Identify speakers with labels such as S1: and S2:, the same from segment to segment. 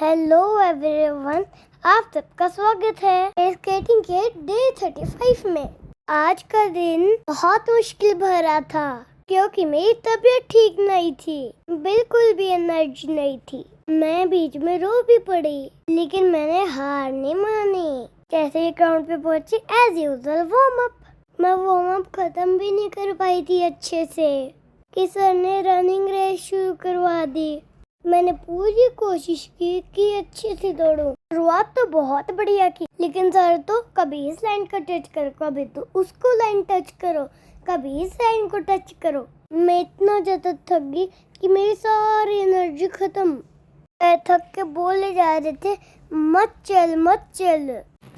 S1: Hello everyone, आप सबका स्वागत है स्केटिंग के डे 35 में। आज का दिन बहुत मुश्किल भरा था क्योंकि मेरी तबीयत ठीक नहीं थी, बिल्कुल भी एनर्जी नहीं थी। मैं बीच में रो भी पड़ी, लेकिन मैंने हार नहीं मानी। जैसे ही ग्राउंड पे पहुंची एज यूजुअल वार्म अप। मैं वार्म अप खत्म भी नहीं कर पाई थी अच्छे से कि सर ने रनिंग रेस शुरू करवा दी। मैंने पूरी कोशिश की कि अच्छे से दौड़ूं। शुरुआत तो बहुत बढ़िया की, लेकिन सर तो कभी इस लाइन को टच करो, कभी तो उसको लाइन टच करो, कभी इस लाइन को टच करो। मैं इतना ज्यादा थक गई कि मेरी सारी एनर्जी खत्म। मैं थक के बोले जा रहे थे, मत चल मत चल।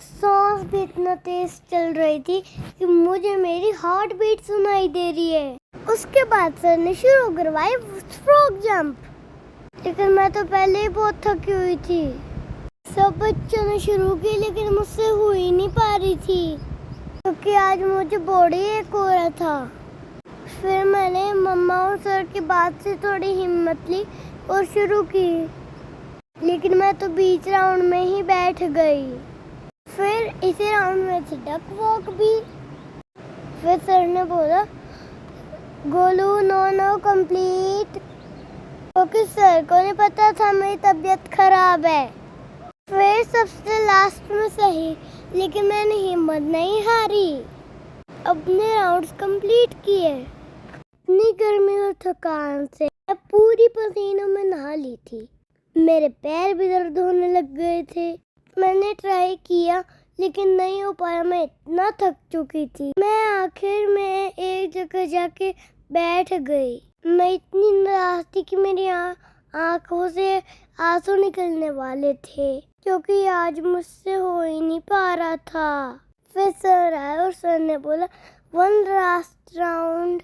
S1: सांस भी इतना तेज चल रही थी कि मुझे मेरी हार्ट बीट सुनाई दे रही है। उसके बाद सर ने शुरू करवाई फ्रॉग जंप, लेकिन मैं तो पहले ही बहुत थकी हुई थी। सब बच्चों ने शुरू की, लेकिन मुझसे हो ही नहीं पा रही थी क्योंकि आज मुझे बॉडी एक हो रहा था। फिर मैंने मम्मा और सर की बात से थोड़ी हिम्मत ली और शुरू की, लेकिन मैं तो बीच राउंड में ही बैठ गई। फिर इसी राउंड में थी डक वॉक भी। फिर सर ने बोला, गोलू नो कंप्लीट, क्योंकि सर को नहीं पता था मेरी तबीयत खराब है। फिर सबसे लास्ट में सही, लेकिन मैंने हिम्मत नहीं हारी, अपने राउंड्स कंप्लीट किए। इतनी गर्मी और थकान से मैं पूरी पसीनों में नहा ली थी। मेरे पैर भी दर्द होने लग गए थे। मैंने ट्राई किया, लेकिन नहीं हो पाया। मैं इतना थक चुकी थी। मैं आखिर में एक जगह जाके बैठ गई। मैं इतनी नाराज थी कि मेरी आंखों से आंसू निकलने वाले थे, क्योंकि आज मुझसे हो ही नहीं पा रहा था। फिर सर आए और सर ने बोला, वन लास्ट राउंड,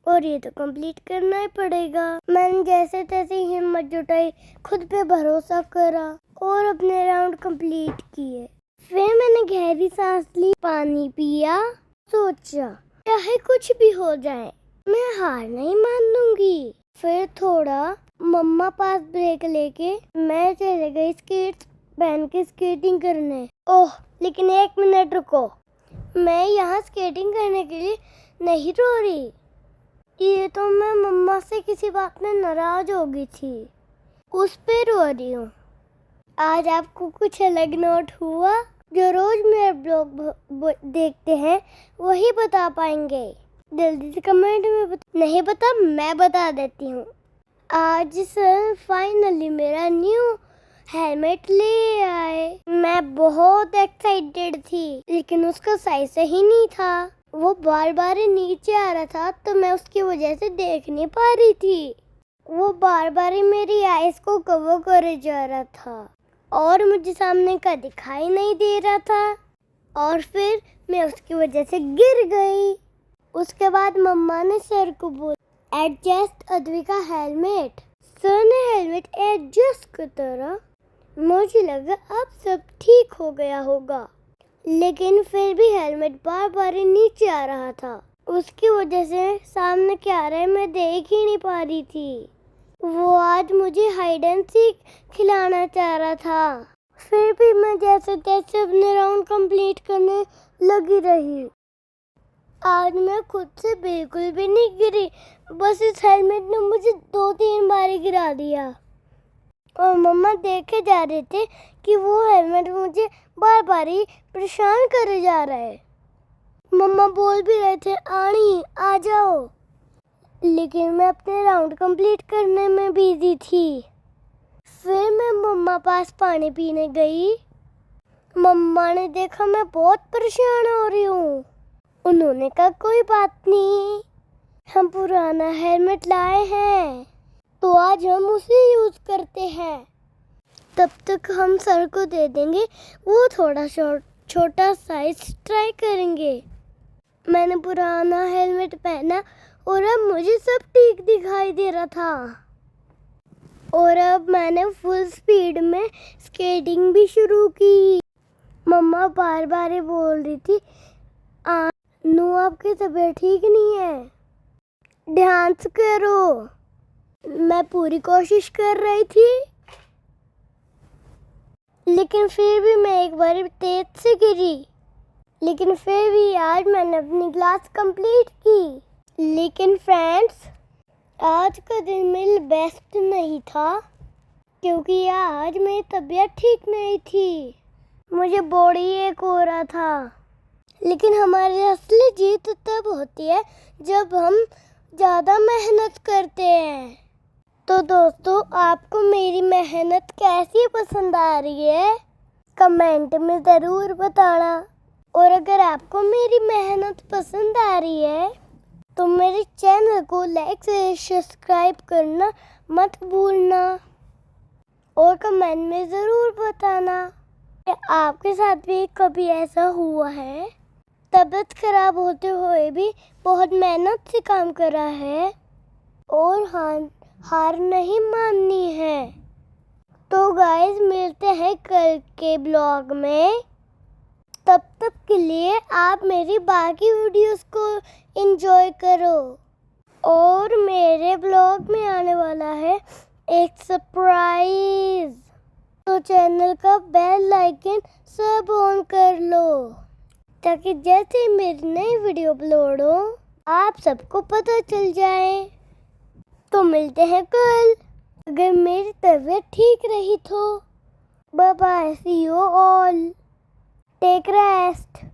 S1: और ये तो कंप्लीट करना ही पड़ेगा। मैंने जैसे तैसे हिम्मत जुटाई, खुद पे भरोसा करा और अपने राउंड कंप्लीट किए। फिर मैंने गहरी सांस ली, पानी पिया, सोचा चाहे कुछ भी हो जाए मैं हार नहीं मान लूंगी। फिर थोड़ा मम्मा पास ब्रेक लेके मैं चले गई स्केट्स पहन के स्केटिंग करने। ओह, लेकिन एक मिनट रुको, मैं यहाँ स्केटिंग करने के लिए नहीं रो रही। ये तो मैं मम्मा से किसी बात में नाराज हो गई थी, उस पे रो रही हूँ। आज आपको कुछ अलग नोट हुआ? जो रोज मेरे ब्लॉग देखते हैं वही बता पाएंगे। जल्दी से कमेंट में नहीं बता, मैं बता देती हूँ। आज सर फाइनली मेरा न्यू हेलमेट ले आए। मैं बहुत एक्साइटेड थी, लेकिन उसका साइज सही नहीं था। वो बार बार नीचे आ रहा था, तो मैं उसकी वजह से देख नहीं पा रही थी। वो बार बार मेरी आईज को कवर करे जा रहा था और मुझे सामने का दिखाई नहीं दे रहा था, और फिर मैं उसकी वजह से गिर गई। उसके बाद मम्मा ने सर को बोला, एडजस्ट अद्विका हेलमेट। सर ने हेलमेट एडजस्ट की तरह। मुझे लगा अब सब ठीक हो गया होगा, लेकिन फिर भी हेलमेट बार बार नीचे आ रहा था। उसकी वजह से सामने क्या आ रहा है मैं देख ही नहीं पा रही थी। वो आज मुझे हाइड एंड सीक खिलाना चाह रहा था। फिर भी मैं जैसे तैसे अपने राउंड कंप्लीट करने लगी रही। आज मैं खुद से बिल्कुल भी नहीं गिरी, बस इस हेलमेट ने मुझे 2-3 बार गिरा दिया। और मम्मा देखे जा रहे थे कि वो हेलमेट मुझे बार बार ही परेशान करे जा रहा है। मम्मा बोल भी रहे थे, आनी आ जाओ, लेकिन मैं अपने राउंड कंप्लीट करने में बिजी थी। फिर मैं मम्मा पास पानी पीने गई। मम्मा ने देखा मैं बहुत परेशान हो रही हूँ। उन्होंने कहा, कोई बात नहीं, हम पुराना हेलमेट लाए हैं तो आज हम उसे यूज करते हैं। तब तक हम सर को दे देंगे, वो थोड़ा छोटा साइज ट्राई करेंगे। मैंने पुराना हेलमेट पहना और अब मुझे सब ठीक दिखाई दे रहा था। और अब मैंने फुल स्पीड में स्केटिंग भी शुरू की। मम्मा बार बार बोल रही थी, नू आपकी तबीयत ठीक नहीं है, ध्यान से करो। मैं पूरी कोशिश कर रही थी। लेकिन फिर भी मैं एक बार तेज से गिरी। लेकिन फिर भी आज मैंने अपनी क्लास कंप्लीट की। लेकिन फ्रेंड्स, आज का दिन मेरे बेस्ट नहीं था, क्योंकि आज मेरी तबीयत ठीक नहीं थी। मुझे बॉडी एक हो रहा था। लेकिन हमारी असली जीत तब होती है जब हम ज़्यादा मेहनत करते हैं। तो दोस्तों, आपको मेरी मेहनत कैसी पसंद आ रही है, कमेंट में ज़रूर बताना। और अगर आपको मेरी मेहनत पसंद आ रही है तो मेरे चैनल को लाइक से सब्सक्राइब करना मत भूलना। और कमेंट में ज़रूर बताना कि आपके साथ भी कभी ऐसा हुआ है, तबीयत खराब होते हुए भी बहुत मेहनत से काम करा है और हार नहीं माननी है। तो गाइस, मिलते हैं कल के ब्लॉग में। तब तक के लिए आप मेरी बाकी वीडियोस को एंजॉय करो। और मेरे ब्लॉग में आने वाला है एक सरप्राइज, तो चैनल का बेल आइकन सब ऑन कर लो, ताकि जैसे ही मेरी नई वीडियो अपलोड हो आप सबको पता चल जाए। तो मिलते हैं कल, अगर मेरी तबीयत ठीक रही तो। Bye bye, see you all, take rest.